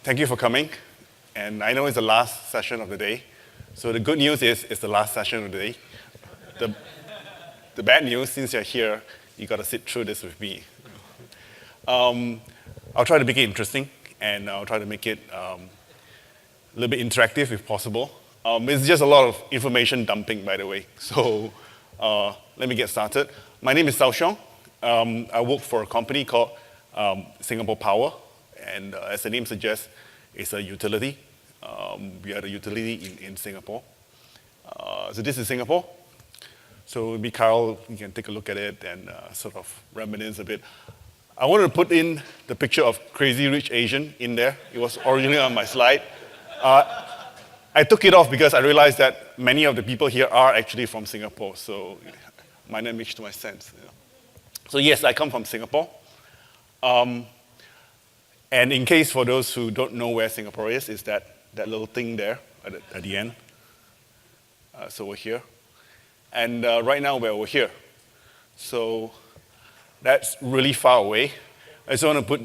Thank you for coming. And I know it's the last session of the day. So the good news is it's the last session of the day. The bad news, since you're here, you got to sit through this with me. I'll try to make it interesting, and I'll try to make it a little bit interactive if possible. It's just a lot of information dumping, by the way. So let me get started. My name is Sao Xiong. I work for a company called Singapore Power. And as the name suggests, it's a utility. We are the utility in Singapore. So this is Singapore. So maybe Carl, you can take a look at it and sort of reminisce a bit. I wanted to put in the picture of Crazy Rich Asian in there. It was originally on my slide. I took it off because I realized that many of the people here are actually from Singapore. So minor image to my sense. You know. So yes, I come from Singapore. And in case for those who don't know where Singapore is that little thing there at the end. So we're here. And right now we're over here. So that's really far away. I just want to put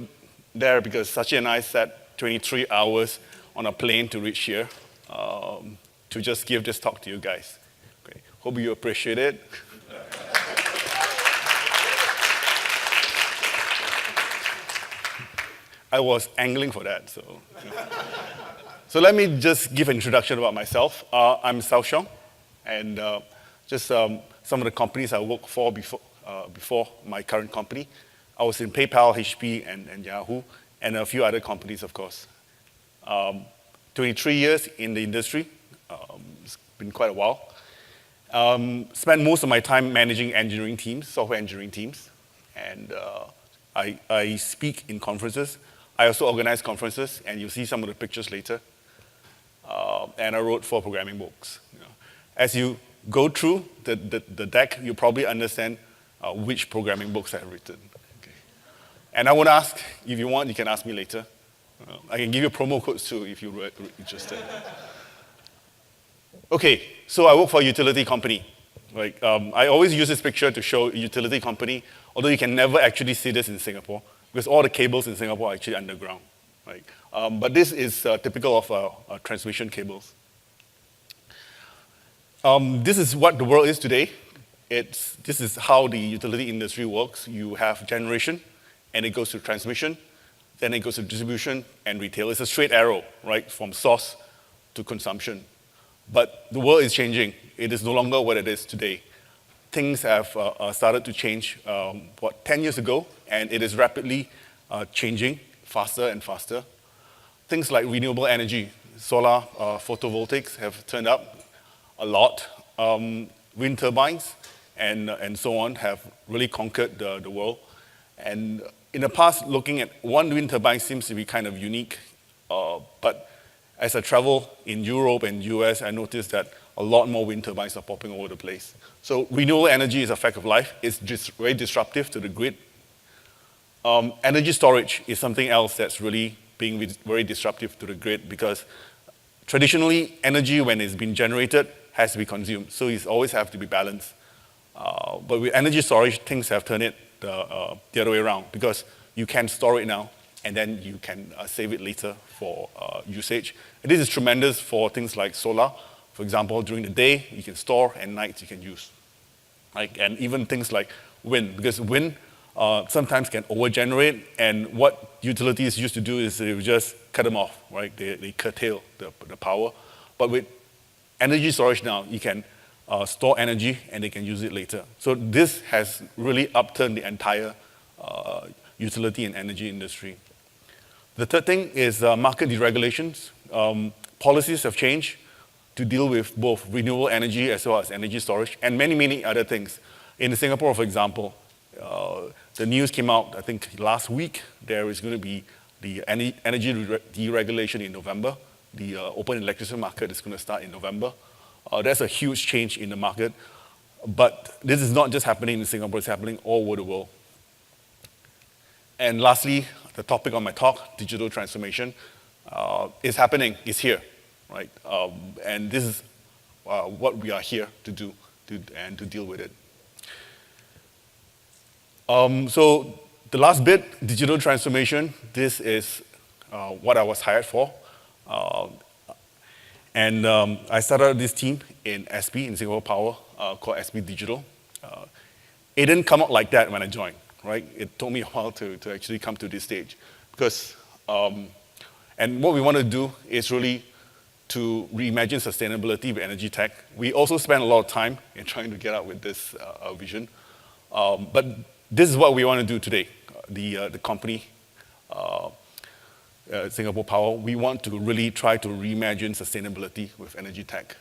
there because Sachi and I sat 23 hours on a plane to reach here to just give this talk to you guys. Okay. Hope you appreciate it. I was angling for that, so. So let me just give an introduction about myself. I'm Sao Xiong, and just some of the companies I worked for before my current company. I was in PayPal, HP, and Yahoo, and a few other companies, of course. 23 years in the industry. It's been quite a while. Spent most of my time managing engineering teams, software engineering teams, and I speak in conferences. I also organize conferences, and you'll see some of the pictures later. And I wrote 4 programming books. You know. As you go through the deck, you probably understand which programming books I've written. Okay. And I would ask, if you want, you can ask me later. I can give you promo codes too if you're interested. Okay, so I work for a utility company. Like, I always use this picture to show a utility company, although you can never actually see this in Singapore, because all the cables in Singapore are actually underground. Right? But this is typical of transmission cables. This is what the world is today. This is how the utility industry works. You have generation, and it goes to transmission, then it goes to distribution and retail. It's a straight arrow, right, from source to consumption. But the world is changing. It is no longer what it is today. Things have started to change, 10 years ago, and it is rapidly changing faster and faster. Things like renewable energy, solar photovoltaics have turned up a lot. Wind turbines and so on have really conquered the world. And in the past, looking at one wind turbine seems to be kind of unique. But as I travel in Europe and US, I noticed that a lot more wind turbines are popping all over the place. So renewable energy is a fact of life. It's just very disruptive to the grid. Energy storage is something else that's really being very disruptive to the grid because traditionally, energy, when it's been generated, has to be consumed. So it always has to be balanced. But with energy storage, things have turned it the other way around because you can store it now and then you can save it later for usage. And this is tremendous for things like solar. For example, during the day, you can store, and nights you can use. Like, and even things like wind, because wind sometimes can over-generate, and what utilities used to do is they would just cut them off, right? They curtail the power. But with energy storage now, you can store energy, and they can use it later. So this has really upturned the entire utility and energy industry. The third thing is market deregulations. Policies have changed to deal with both renewable energy as well as energy storage and many, many other things. In Singapore, for example, the news came out, I think, last week. There is going to be the energy deregulation in November. The open electricity market is going to start in November. That's a huge change in the market. But this is not just happening in Singapore, it's happening all over the world. And lastly, the topic of my talk, digital transformation, is happening, is here. Right? And this is what we are here to do and to deal with it. So the last bit, digital transformation, this is what I was hired for. Uh, and I started this team in SB, in Singapore Power, called SB Digital. Uh, it didn't come out like that when I joined, right? It took me a while to actually come to this stage. Because, and what we want to do is really to reimagine sustainability with energy tech. We also spend a lot of time in trying to get out with this vision. But this is what we want to do today. The company, Singapore Power, we want to really try to reimagine sustainability with energy tech.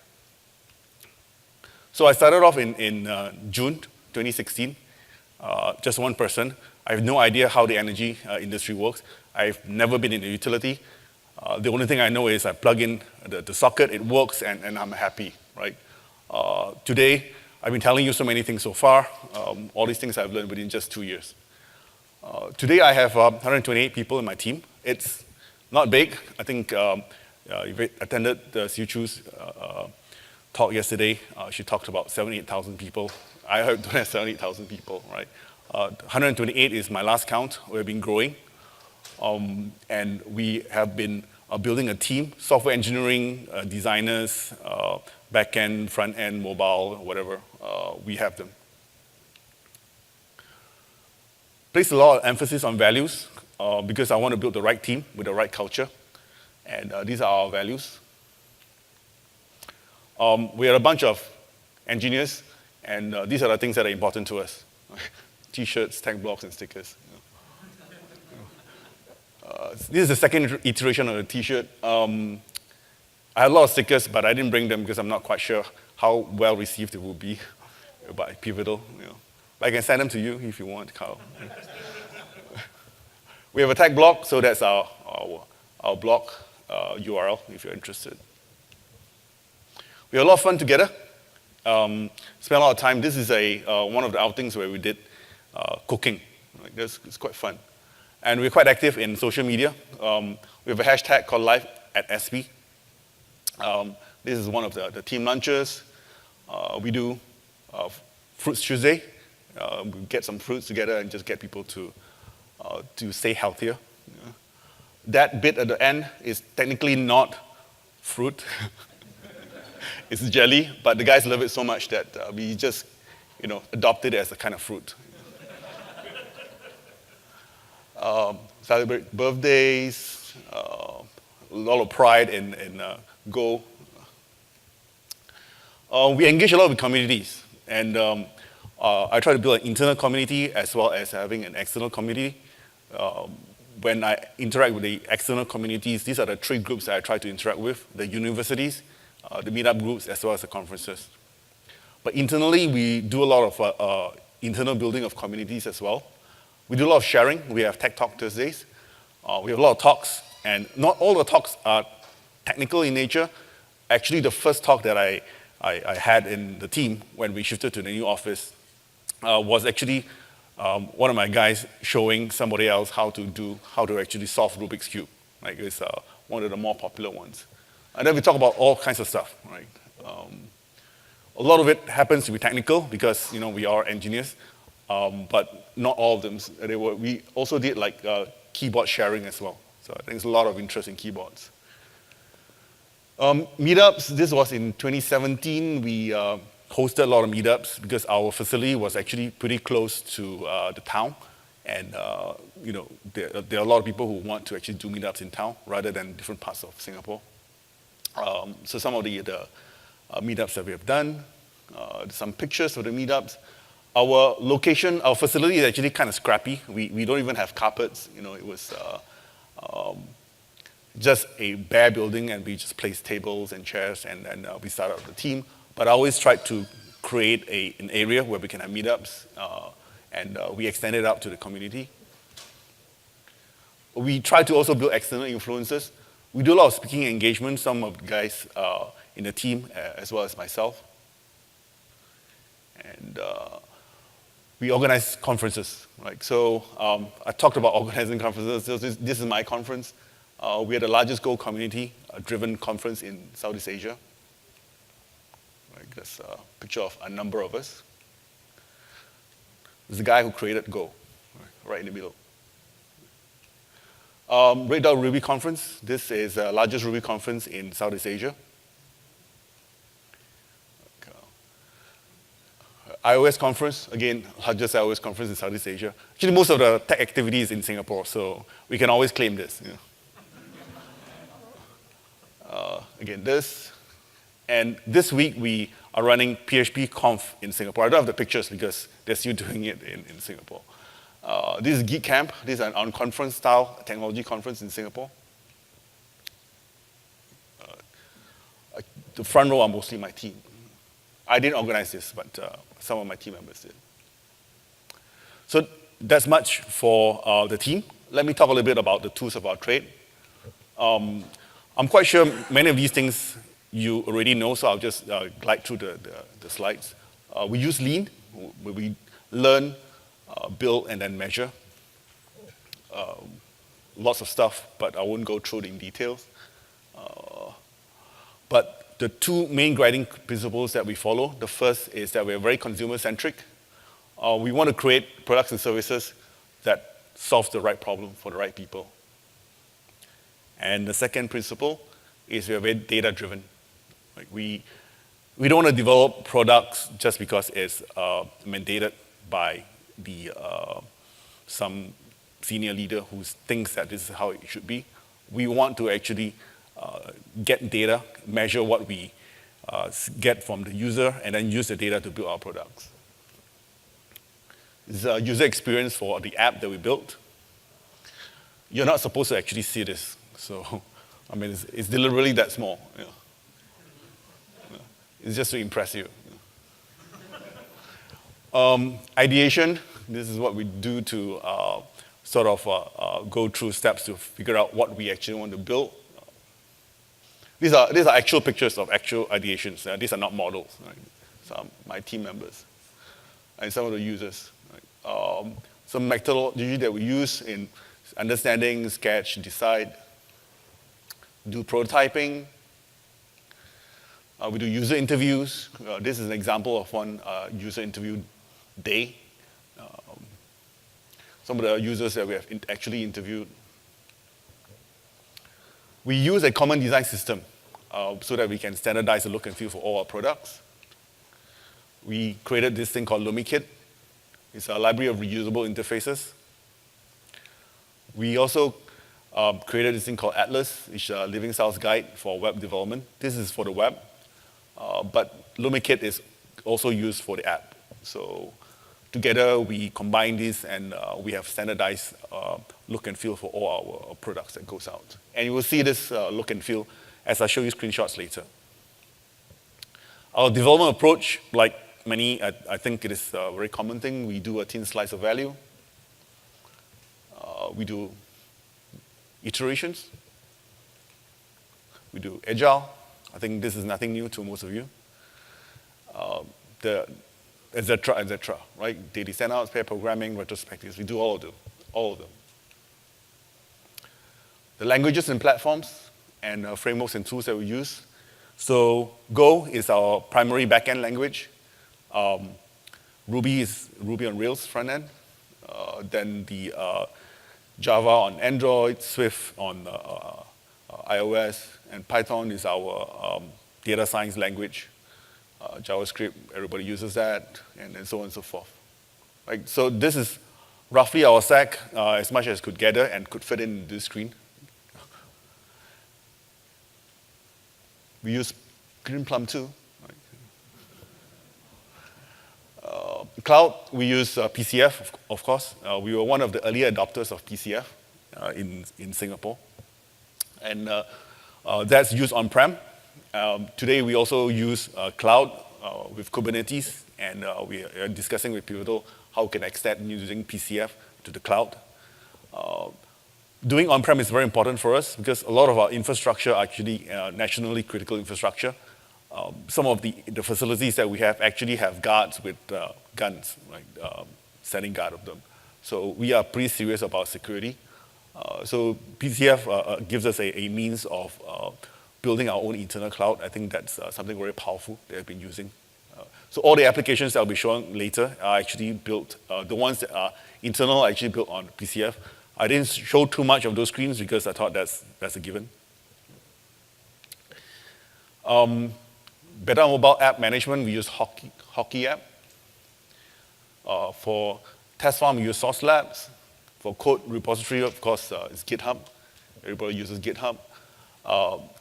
So I started off in June 2016, just one person. I have no idea how the energy industry works. I've never been in a utility. The only thing I know is I plug in the socket, it works, and I'm happy, right? Today, I've been telling you so many things so far. All these things I've learned within just 2 years. Today, I have 128 people in my team. It's not big. I think if you attended Siu Chu's talk yesterday, she talked about 8,000 people. I don't have 8,000 people, right? 128 is my last count. We've been growing. And we have been building a team, software engineering, designers, back-end, front-end, mobile, whatever. We have them. Place a lot of emphasis on values because I want to build the right team with the right culture. And these are our values. We are a bunch of engineers, and these are the things that are important to us. T-shirts, tag blocks, and stickers. This is the second iteration of the T-shirt. I had a lot of stickers, but I didn't bring them because I'm not quite sure how well received it will be by Pivotal. But I can send them to you if you want, Carl. We have a tag block, so that's our block URL if you're interested. We had a lot of fun together. Spent a lot of time. This is one of the outings where we did cooking. It's quite fun. And we're quite active in social media. We have a hashtag called Life@SB. This is one of the team lunches. We do Fruits Tuesday. We get some fruits together and just get people to stay healthier. That bit at the end is technically not fruit. It's jelly, but the guys love it so much that we just adopted it as a kind of fruit. Celebrate birthdays, a lot of pride in Go. We engage a lot with communities, and I try to build an internal community as well as having an external community. When I interact with the external communities, these are the three groups that I try to interact with: the universities, the meetup groups, as well as the conferences. But internally, we do a lot of internal building of communities as well. We do a lot of sharing. We have Tech Talk Thursdays. We have a lot of talks, and not all the talks are technical in nature. Actually, the first talk that I had in the team when we shifted to the new office was actually one of my guys showing somebody else how to actually solve Rubik's Cube. Like it's one of the more popular ones. And then we talk about all kinds of stuff, right? A lot of it happens to be technical because we are engineers. But not all of them. We also did like keyboard sharing as well. So I think there's a lot of interest in keyboards. Meetups, this was in 2017. We hosted a lot of meetups because our facility was actually pretty close to the town. And there are a lot of people who want to actually do meetups in town rather than different parts of Singapore. So some of the meetups that we have done, some pictures of the meetups. Our location, our facility is actually kind of scrappy. We don't even have carpets. It was just a bare building, and we just placed tables and chairs, and we started the team. But I always tried to create an area where we can have meetups, and we extended out to the community. We try to also build external influences. We do a lot of speaking engagements, some of the guys in the team, as well as myself. And we organize conferences, right? So I talked about organizing conferences. So this is my conference. We are the largest Go community-driven conference in Southeast Asia. Right, there's a picture of a number of us. There's the guy who created Go, right in the middle. Red Dot Ruby Conference. This is the largest Ruby conference in Southeast Asia. iOS conference, again, largest iOS conference in Southeast Asia. Actually, most of the tech activity is in Singapore, so we can always claim this. Again, this. And this week, we are running PHP Conf in Singapore. I don't have the pictures because they're still doing it in Singapore. This is Geek Camp. This is an on-conference-style technology conference in Singapore. The front row are mostly my team. I didn't organize this, but some of my team members did. So that's much for the team. Let me talk a little bit about the tools of our trade. I'm quite sure many of these things you already know, so I'll just glide through the slides. We use Lean, where we learn, build, and then measure. Lots of stuff, but I won't go through it in details. But the two main guiding principles that we follow, the first is that we're very consumer-centric. We want to create products and services that solve the right problem for the right people. And the second principle is we're very data-driven. Like we don't want to develop products just because it's mandated by some senior leader who thinks that this is how it should be. We want to actually get data, measure what we get from the user, and then use the data to build our products. This is a user experience for the app that we built. You're not supposed to actually see this. So, I mean, it's deliberately that small. It's just to impress you. Ideation, this is what we do to sort of go through steps to figure out what we actually want to build. These are actual pictures of actual ideations. These are not models. Right? Some my team members and some of the users. Right? Some methodology that we use in understanding, sketch, decide, do prototyping. We do user interviews. This is an example of one user interview day. Some of the users that we have actually interviewed. We use a common design system so that we can standardize the look and feel for all our products. We created this thing called LumiKit. It's a library of reusable interfaces. We also created this thing called Atlas, which is a living styles guide for web development. This is for the web, but LumiKit is also used for the app. So together, we combine this, and we have standardized look and feel for all our products that goes out. And you will see this look and feel as I show you screenshots later. Our development approach, like many, I think it is a very common thing. We do a thin slice of value. We do iterations. We do agile. I think this is nothing new to most of you. Et cetera, right? Daily standouts, pair programming, retrospectives. We do all of them. The languages and platforms and frameworks and tools that we use. So Go is our primary backend language. Ruby is Ruby on Rails front end. Then the Java on Android, Swift on iOS, and Python is our data science language. JavaScript, everybody uses that, and so on and so forth. Right? So this is roughly our stack, as much as could gather and could fit in this screen. We use Greenplum too. Right? Cloud, we use PCF, of course. We were one of the early adopters of PCF in Singapore. And that's used on-prem. Today, we also use cloud with Kubernetes, and we are discussing with Pivotal how we can extend using PCF to the cloud. Doing on-prem is very important for us because a lot of our infrastructure are actually nationally critical infrastructure. Some of the facilities that we have actually have guards with guns, like setting guard of them. So we are pretty serious about security. So PCF gives us a means of building our own internal cloud. I think that's something very powerful that I've been using. So all the applications that I'll be showing later are actually built, the ones that are internal are actually built on PCF. I didn't show too much of those screens because I thought that's a given. Better mobile app management, we use Hockey app. For test farm, we use Source Labs. For code repository, of course, it's GitHub. Everybody uses GitHub.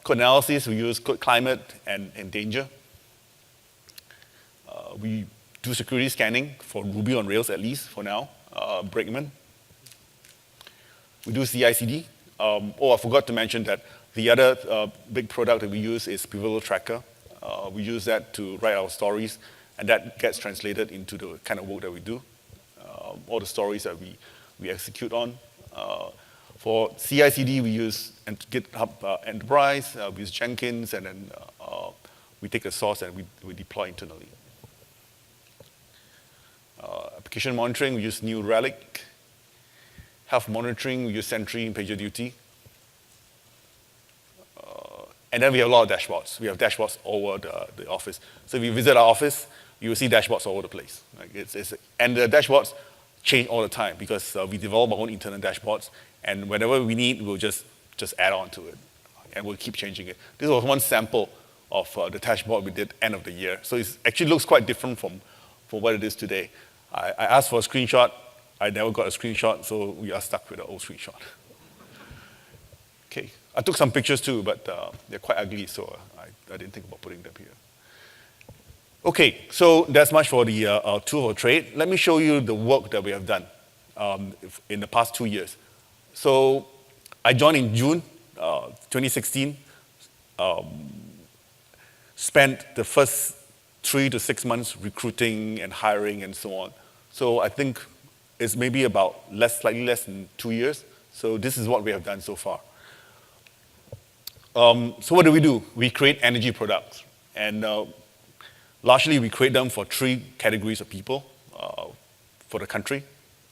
Code analysis, we use Code Climate and Danger. We do security scanning for Ruby on Rails, at least for now, Brakeman. We do CI/CD. I forgot to mention that the other big product that we use is Pivotal Tracker. We use that to write our stories, and that gets translated into the kind of work that we do, all the stories that we execute on. For CI/CD, we use GitHub Enterprise, we use Jenkins, and then we take the source and we deploy internally. Application monitoring, we use New Relic. Health monitoring, we use Sentry and PagerDuty. And then we have a lot of dashboards. We have dashboards all over the office. So if you visit our office, you will see dashboards all over the place. And the dashboards change all the time because we develop our own internal dashboards, and whenever we need, we'll just add on to it, and we'll keep changing it. This was one sample of the dashboard we did end of the year. So it actually looks quite different from what it is today. I asked for a screenshot. I never got a screenshot, so we are stuck with the old screenshot. Okay, I took some pictures too, but they're quite ugly, so I didn't think about putting them here. Okay, so that's much for the tool of trade. Let me show you the work that we have done in the past 2 years. So I joined in June 2016, spent the first 3 to 6 months recruiting and hiring and so on. So I think it's maybe about slightly less than 2 years. So this is what we have done so far. So what do? We create energy products. And largely, we create them for 3 categories of people for the country.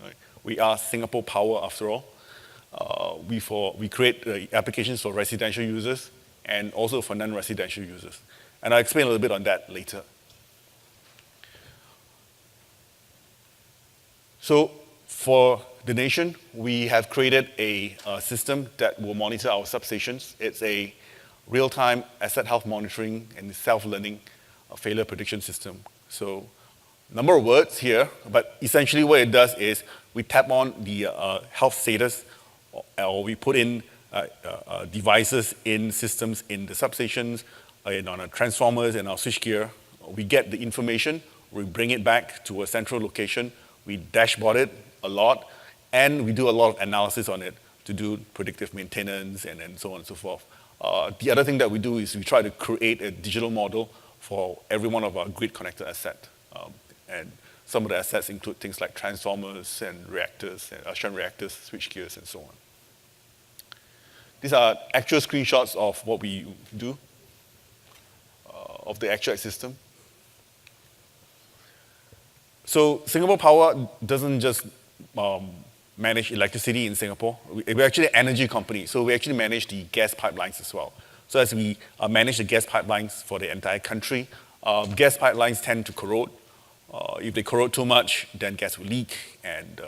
Right? We are Singapore Power, after all. We create applications for residential users and also for non-residential users. And I'll explain a little bit on that later. So for the nation, we have created a system that will monitor our substations. It's a real-time asset health monitoring and self-learning failure prediction system. So number of words here, but essentially what it does is we tap on the health status, or we put in devices in systems in the substations, on our transformers and our switchgear. We get the information, we bring it back to a central location, we dashboard it a lot, and we do a lot of analysis on it to do predictive maintenance and so on and so forth. The other thing that we do is we try to create a digital model for every one of our grid-connected assets. And some of the assets include things like transformers and reactors, and shunt reactors, switchgears, and so on. These are actual screenshots of what we do, of the actual system. So Singapore Power doesn't just manage electricity in Singapore. We're actually an energy company, so we actually manage the gas pipelines as well. So as we manage the gas pipelines for the entire country, gas pipelines tend to corrode. If they corrode too much, then gas will leak and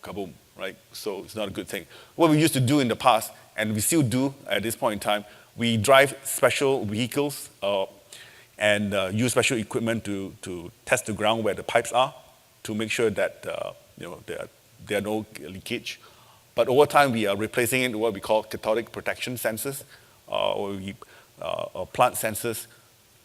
kaboom, right? So it's not a good thing. What we used to do in the past, and we still do at this point in time, we drive special vehicles and use special equipment to test the ground where the pipes are to make sure that there are no leakage. But over time, we are replacing it with what we call cathodic protection sensors, or plant sensors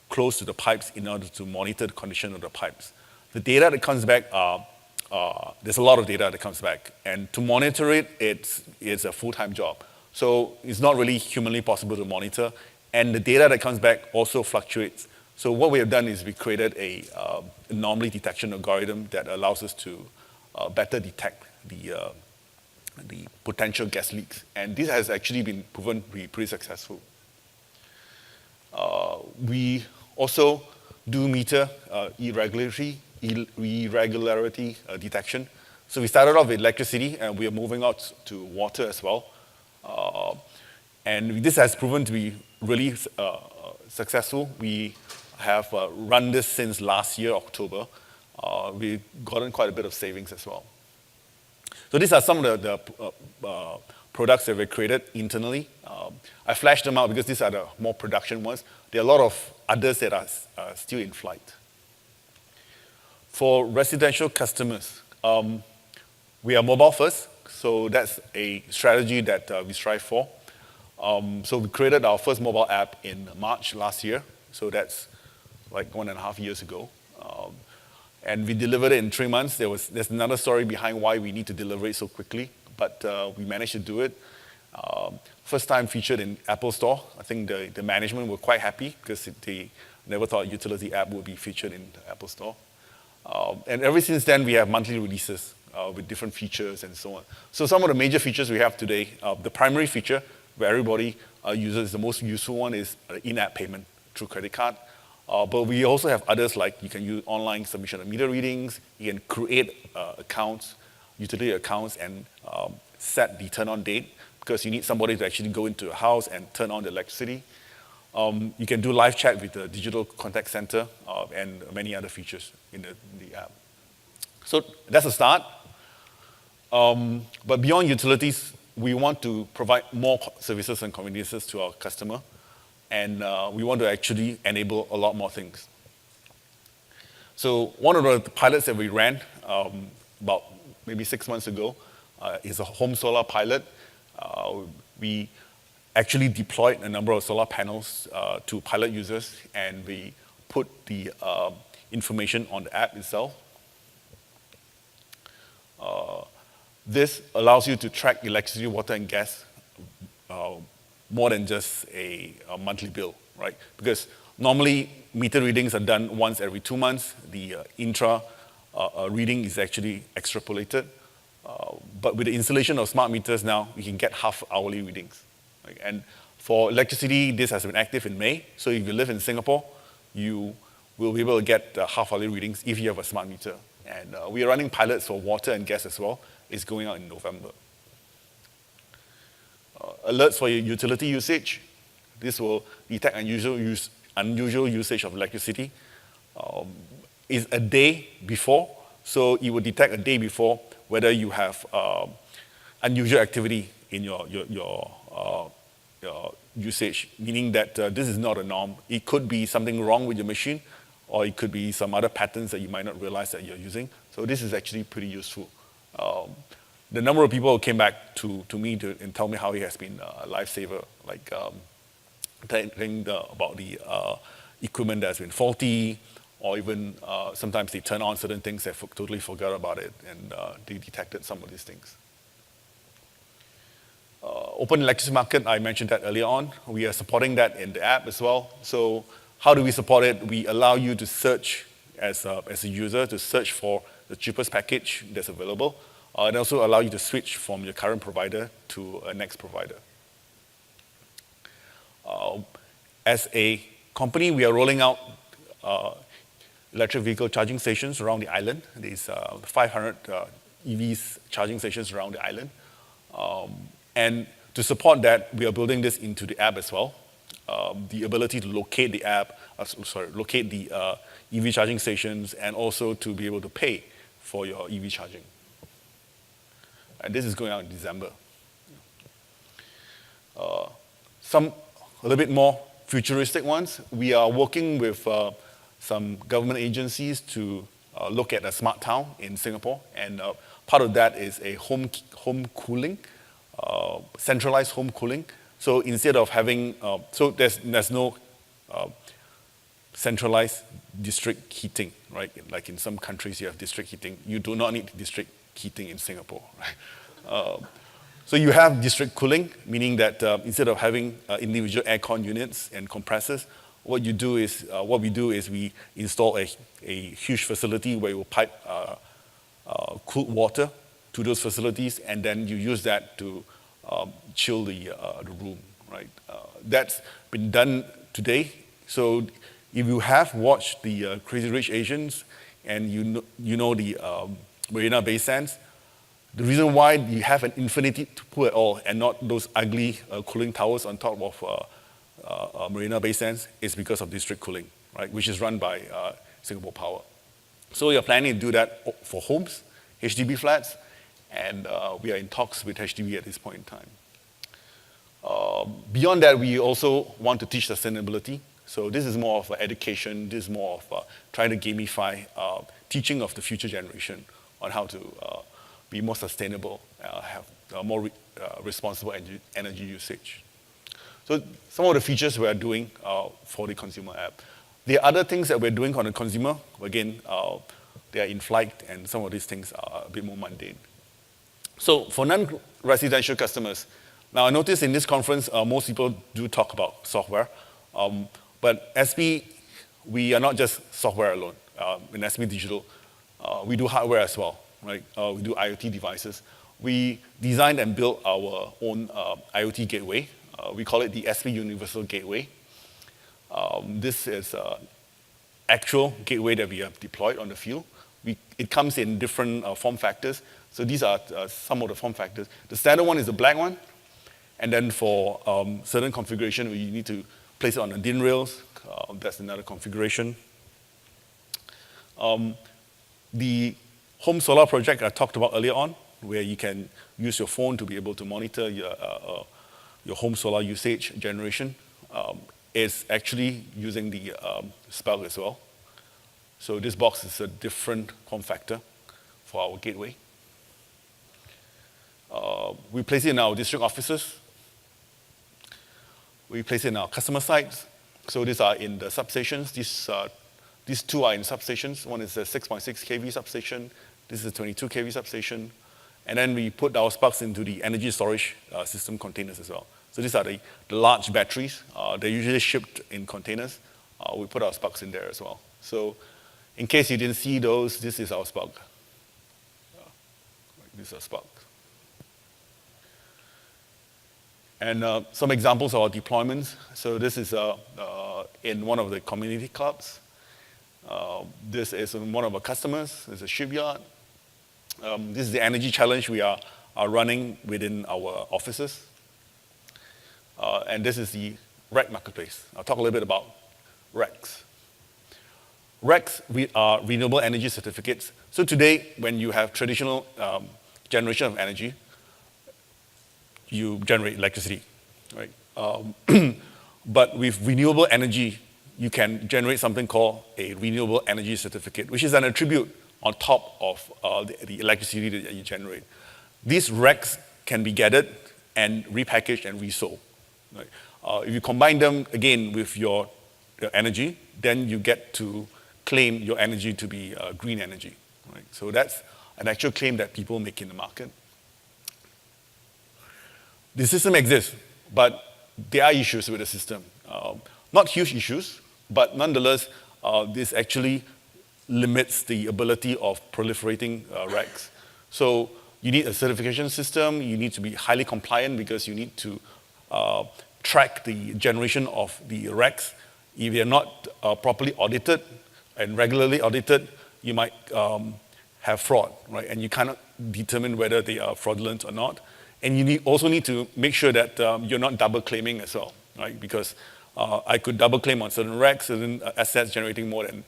close to the pipes in order to monitor the condition of the pipes. The data that comes back, there's a lot of data that comes back. And to monitor it, it's a full-time job. So it's not really humanly possible to monitor. And the data that comes back also fluctuates. So what we have done is we created a anomaly detection algorithm that allows us to better detect the potential gas leaks. And this has actually been proven to be pretty successful. We also do meter irregularity detection. So we started off with electricity, and we are moving out to water as well. And this has proven to be really successful. We have run this since last year, October. We've gotten quite a bit of savings as well. So these are some of the products that were created internally. I flashed them out because these are the more production ones. There are a lot of others that are still in flight. For residential customers, we are mobile first, so that's a strategy that we strive for. So we created our first mobile app in March last year, so that's like 1.5 years ago. And we delivered it in 3 months. There's another story behind why we need to deliver it so quickly, but we managed to do it. First time featured in Apple Store. I think the management were quite happy because they never thought a utility app would be featured in the Apple Store. And ever since then, we have monthly releases with different features and so on. So some of the major features we have today, the primary feature where everybody uses, the most useful one is in-app payment through credit card. But we also have others like you can use online submission of meter readings, you can create accounts, utility accounts, and set the turn-on date because you need somebody to actually go into a house and turn on the electricity. You can do live chat with the digital contact center and many other features in the app. So that's a start. But beyond utilities, we want to provide more services and conveniences to our customer. And we want to actually enable a lot more things. So one of the pilots that we ran about maybe 6 months ago is a home solar pilot. We actually deployed a number of solar panels to pilot users, and we put the information on the app itself. This allows you to track electricity, water, and gas more than just a monthly bill, right? Because normally meter readings are done once every 2 months. The intra reading is actually extrapolated. But with the installation of smart meters now, we can get half-hourly readings. Right? And for electricity, this has been active in May. So if you live in Singapore, you will be able to get half-hourly readings if you have a smart meter. And we are running pilots for water and gas as well. It's going out in November. Alerts for your utility usage. This will detect unusual usage of electricity. Is a day before, so it will detect a day before whether you have unusual activity in your usage, meaning that this is not a norm. It could be something wrong with your machine, or it could be some other patterns that you might not realize that you're using. So this is actually pretty useful. The number of people who came back to me and tell me how it has been a lifesaver, like telling about the equipment that's been faulty, or even sometimes they turn on certain things, they totally forgot about it, and they detected some of these things. Open electricity market, I mentioned that earlier on. We are supporting that in the app as well. So how do we support it? We allow you to search as a user, to search for the cheapest package that's available, and also allow you to switch from your current provider to a next provider. As a company, we are rolling out electric vehicle charging stations around the island. There's 500 EVs charging stations around the island. And to support that, we are building this into the app as well. The ability to locate the locate the EV charging stations, and also to be able to pay for your EV charging. And this is going out in December. Some a little bit more futuristic ones. We are working with some government agencies to look at a smart town in Singapore, and part of that is a home cooling, centralized home cooling. So instead of having, so there's no centralized district heating, right? Like in some countries you have district heating. You do not need district heating in Singapore, right? So you have district cooling, meaning that instead of having individual aircon units and compressors, what we do is we install a huge facility where you pipe cooled water to those facilities, and then you use that to chill the room, right? That's been done today. So if you have watched the Crazy Rich Asians and you know the Marina Bay Sands, the reason why you have an infinity pool at all and not those ugly cooling towers on top of Marina Bay Sands is because of district cooling, right? Which is run by Singapore Power. So we are planning to do that for homes, HDB flats, and we are in talks with HDB at this point in time. Beyond that, we also want to teach sustainability. So this is more of education, this is more of trying to gamify teaching of the future generation on how to be more sustainable, have more responsible energy usage. So some of the features we are doing for the consumer app. The other things that we're doing on the consumer, again, they are in flight, and some of these things are a bit more mundane. So for non-residential customers, now I notice in this conference, most people do talk about software, but SB, we are not just software alone. In SB Digital, we do hardware as well, right? We do IoT devices. We designed and built our own IoT gateway. We call it the SB Universal Gateway. This is an actual gateway that we have deployed on the field. It comes in different form factors. So these are some of the form factors. The standard one is the black one. And then for certain configuration, you need to place it on the DIN rails. That's another configuration. The home solar project I talked about earlier on, where you can use your phone to be able to monitor your home solar usage generation, is actually using the Spark as well. So this box is a different form factor for our gateway. We place it in our district offices. We place it in our customer sites. So these are in the substations. These two are in substations. One is a 6.6 kV substation. This is a 22 kV substation. And then we put our Sparks into the energy storage system containers as well. So these are the large batteries. They're usually shipped in containers. We put our Sparks in there as well. So in case you didn't see those, this is our Spark. This is our Spark. And some examples of our deployments. So this is in one of the community clubs. This is in one of our customers. It's a shipyard. This is the energy challenge we are running within our offices. And this is the REC marketplace. I'll talk a little bit about RECs. RECs are renewable energy certificates. So today, when you have traditional generation of energy, you generate electricity, right? But with renewable energy, you can generate something called a renewable energy certificate, which is an attribute on top of the electricity that you generate. These RECs can be gathered and repackaged and resold. Right? If you combine them, again, with your energy, then you get to claim your energy to be green energy. Right? So that's an actual claim that people make in the market. The system exists, but there are issues with the system. Not huge issues, but nonetheless, this actually limits the ability of proliferating RECs. So you need a certification system. You need to be highly compliant because you need to track the generation of the RECs. If they're not properly audited and regularly audited, you might have fraud, right? And you cannot determine whether they are fraudulent or not. And you also need to make sure that you're not double claiming as well, right? Because I could double claim on certain RECs, certain assets generating more than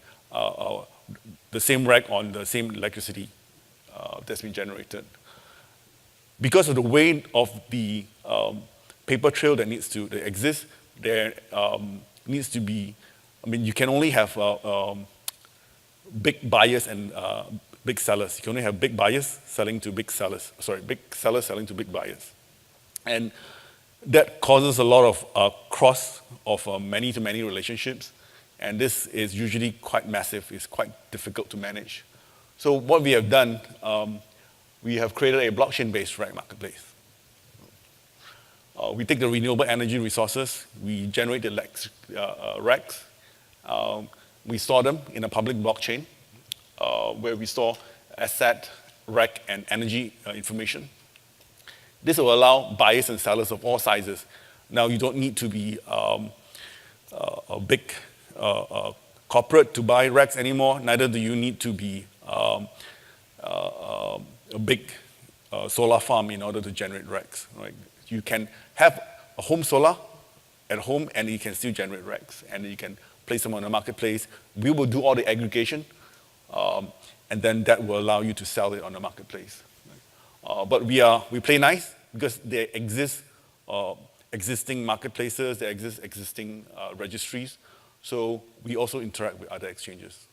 the same REC on the same electricity that's been generated. Because of the weight of the paper trail that needs to exist, there needs to be, you can only have big buyers and big sellers. You can only have big buyers selling to big sellers. Big sellers selling to big buyers. And that causes a lot of cross of many-to-many relationships. And this is usually quite massive. It's quite difficult to manage. So what we have done, we have created a blockchain-based REC marketplace. We take the renewable energy resources, we generate the RECs, we store them in a public blockchain where we store asset, REC, and energy information. This will allow buyers and sellers of all sizes. Now, you don't need to be a big corporate to buy RECs anymore, neither do you need to be a big solar farm in order to generate RECs. Right? You can have a home solar at home and you can still generate RECs and you can place them on the marketplace. We will do all the aggregation and then that will allow you to sell it on the marketplace. Right? But we play nice because there exist existing marketplaces, there exist existing registries. So we also interact with other exchanges.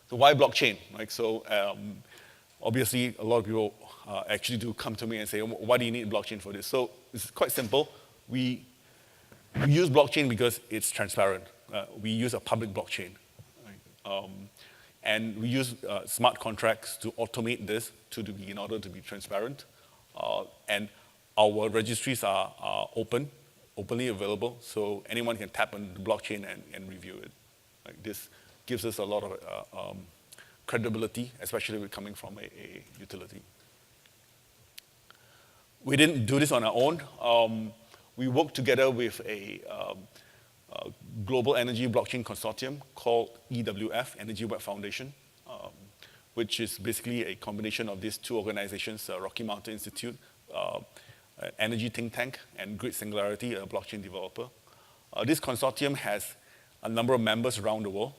So why blockchain? Right? So obviously, a lot of people actually do come to me and say, why do you need blockchain for this? So it's quite simple. We use blockchain because it's transparent. We use a public blockchain. Right? And we use smart contracts to automate this in order to be transparent. And our registries are openly available, so anyone can tap on the blockchain and review it. Like this gives us a lot of credibility, especially with coming from a utility. We didn't do this on our own. We worked together with a global energy blockchain consortium called EWF, Energy Web Foundation, which is basically a combination of these two organizations, Rocky Mountain Institute, Energy Think Tank, and Grid Singularity, a blockchain developer. This consortium has a number of members around the world.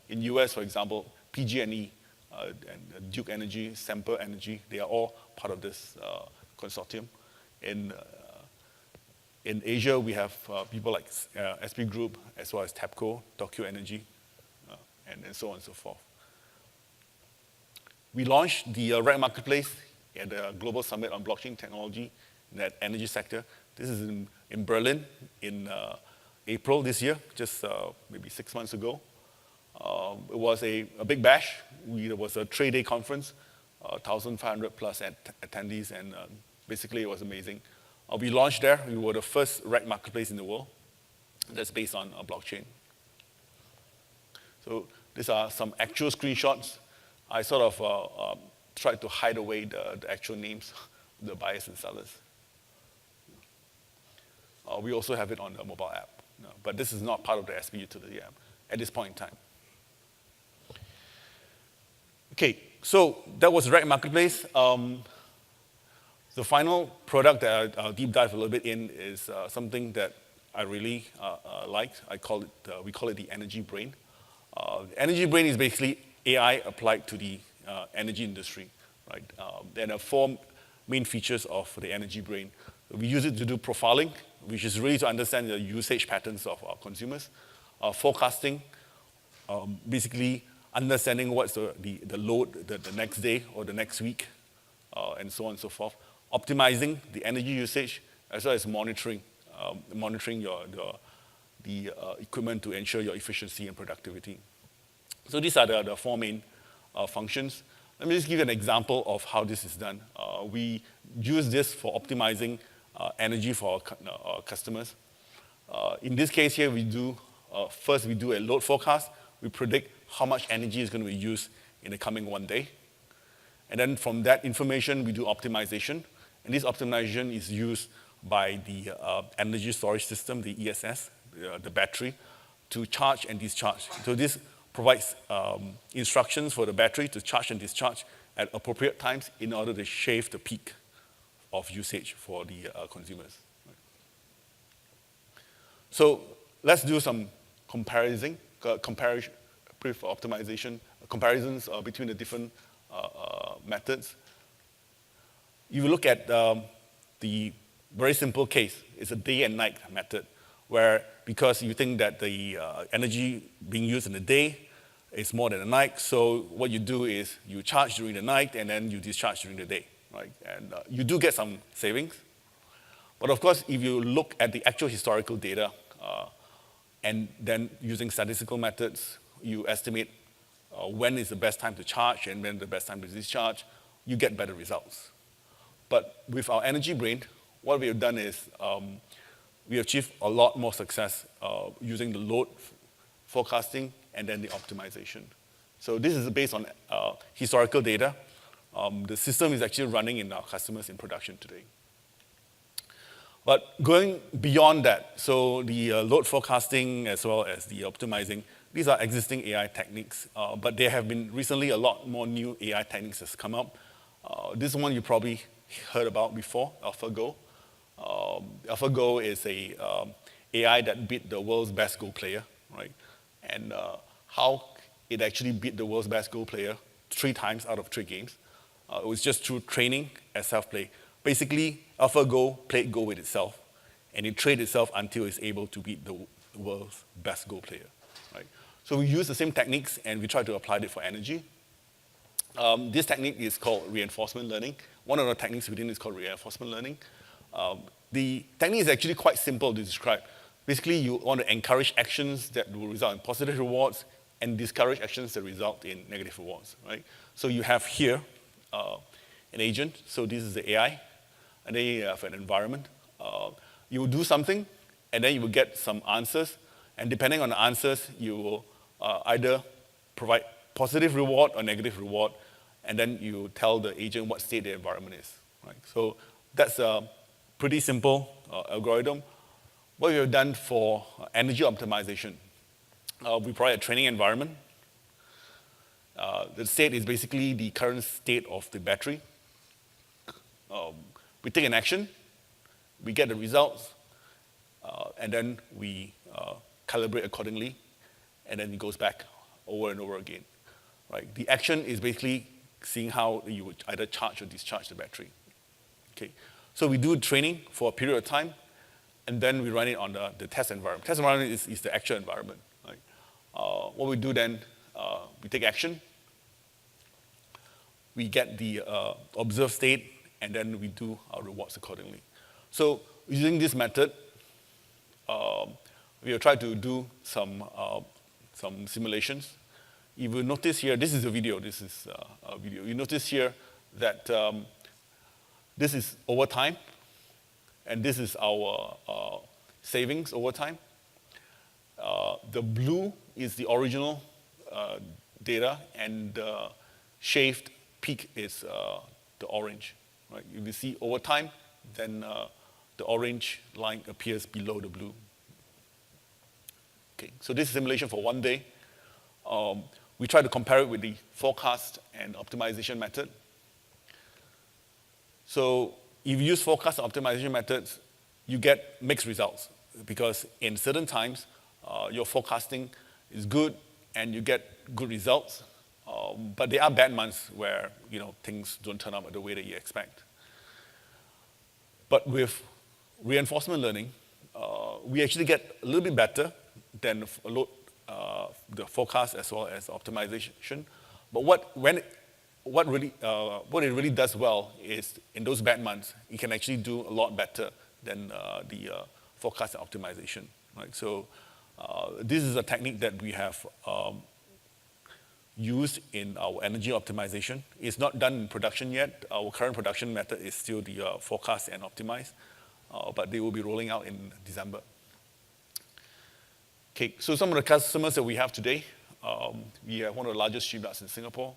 In US, for example, PG&E, and Duke Energy, Semper Energy, they are all part of this consortium. In Asia, we have people like SP Group, as well as TEPCO, Tokyo Energy, and so on and so forth. We launched the REC Marketplace at the Global Summit on Blockchain Technology in that energy sector. This is in Berlin in April this year, just maybe 6 months ago. It was a big bash. There was a trade day conference, 1,500 plus attendees, and basically it was amazing. We launched there. We were the first REC marketplace in the world that's based on a blockchain. So these are some actual screenshots. I sort of tried to hide away the actual names of the buyers and sellers. We also have it on the mobile app, but this is not part of the SP Utility app at this point in time. Okay, so that was REC Marketplace. The final product that I'll deep dive a little bit in is something that I really liked. We call it the Energy Brain. The Energy Brain is basically AI applied to the energy industry, right? There are 4 main features of the Energy Brain. We use it to do profiling, which is really to understand the usage patterns of our consumers. Forecasting, basically understanding what's the load the next day or the next week, and so on and so forth. Optimizing the energy usage, as well as monitoring the equipment to ensure your efficiency and productivity. So these are the 4 main functions. Let me just give you an example of how this is done. We use this for optimizing energy for our customers. In this case here, first we do a load forecast. We predict how much energy is going to be used in the coming 1 day. And then from that information, we do optimization. And this optimization is used by the energy storage system, the ESS, the battery, to charge and discharge. So this provides instructions for the battery to charge and discharge at appropriate times in order to shave the peak of usage for the consumers. So let's do some comparison optimization, comparisons between the different methods. You look at the very simple case. It's a day and night method, where because you think that the energy being used in the day is more than the night, so what you do is you charge during the night and then you discharge during the day, right? And you do get some savings. But of course, if you look at the actual historical data and then using statistical methods, you estimate when is the best time to charge and when the best time to discharge, you get better results. But with our Energy Brain, what we have done is we achieved a lot more success using the load forecasting and then the optimization. So this is based on historical data. The system is actually running in our customers in production today. But going beyond that, so the load forecasting as well as the optimizing, these are existing AI techniques, but there have been recently a lot more new AI techniques that's come up. This one you probably heard about before, AlphaGo. AlphaGo is a AI that beat the world's best Go player, right? And how it actually beat the world's best Go player 3 times out of 3 games. It was just through training and self-play. Basically, AlphaGo played Go with itself, and it trained itself until it's able to beat the world's best Go player. Right? So we use the same techniques, and we try to apply it for energy. This technique is called reinforcement learning. One of the techniques within is called reinforcement learning. The technique is actually quite simple to describe. Basically, you want to encourage actions that will result in positive rewards and discourage actions that result in negative rewards, right? So you have here an agent. So this is the AI, and then you have an environment. You will do something, and then you will get some answers. And depending on the answers, you will either provide positive reward or negative reward, and then you tell the agent what state the environment is, right? So that's a pretty simple algorithm. What we have done for energy optimization, we provide a training environment. The state is basically the current state of the battery. We take an action, we get the results, and then we calibrate accordingly, and then it goes back over and over again. Right? The action is basically seeing how you would either charge or discharge the battery. Okay? So we do training for a period of time, and then we run it on the test environment. Test environment is the actual environment. Right? What we do then, we take action, we get the observed state, and then we do our rewards accordingly. So using this method, we will try to do some simulations. You will notice here, this is a video, You notice here that this is over time, and this is our savings over time. The blue is the original data, and the shaved peak is the orange. Right? If you see over time, then the orange line appears below the blue. Okay, so this is simulation for 1 day. We try to compare it with the forecast and optimization method. So if you use forecast and optimization methods, you get mixed results because in certain times, your forecasting is good and you get good results. But there are bad months where things don't turn out the way that you expect. But with reinforcement learning, we actually get a little bit better than the forecast as well as optimization. But what it really does well is in those bad months, it can actually do a lot better than the forecast and optimization. Right? So this is a technique that we have used in our energy optimization. It's not done in production yet. Our current production method is still the forecast and optimize, but they will be rolling out in December. Okay, so some of the customers that we have today, we have one of the largest shipyards in Singapore.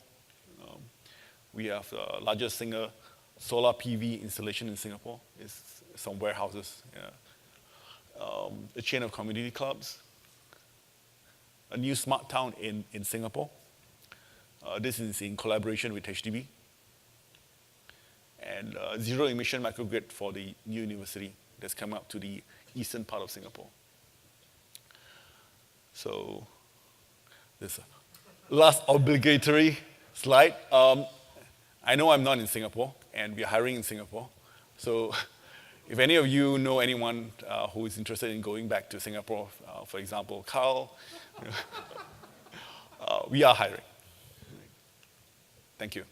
We have the largest single solar PV installation in Singapore. It's some warehouses. Yeah. A chain of community clubs. A new smart town in Singapore. This is in collaboration with HDB. And zero emission microgrid for the new university that's come up to the eastern part of Singapore. So this last obligatory slide. I know I'm not in Singapore, and we're hiring in Singapore. So if any of you know anyone who is interested in going back to Singapore, for example, Carl, we are hiring. Thank you.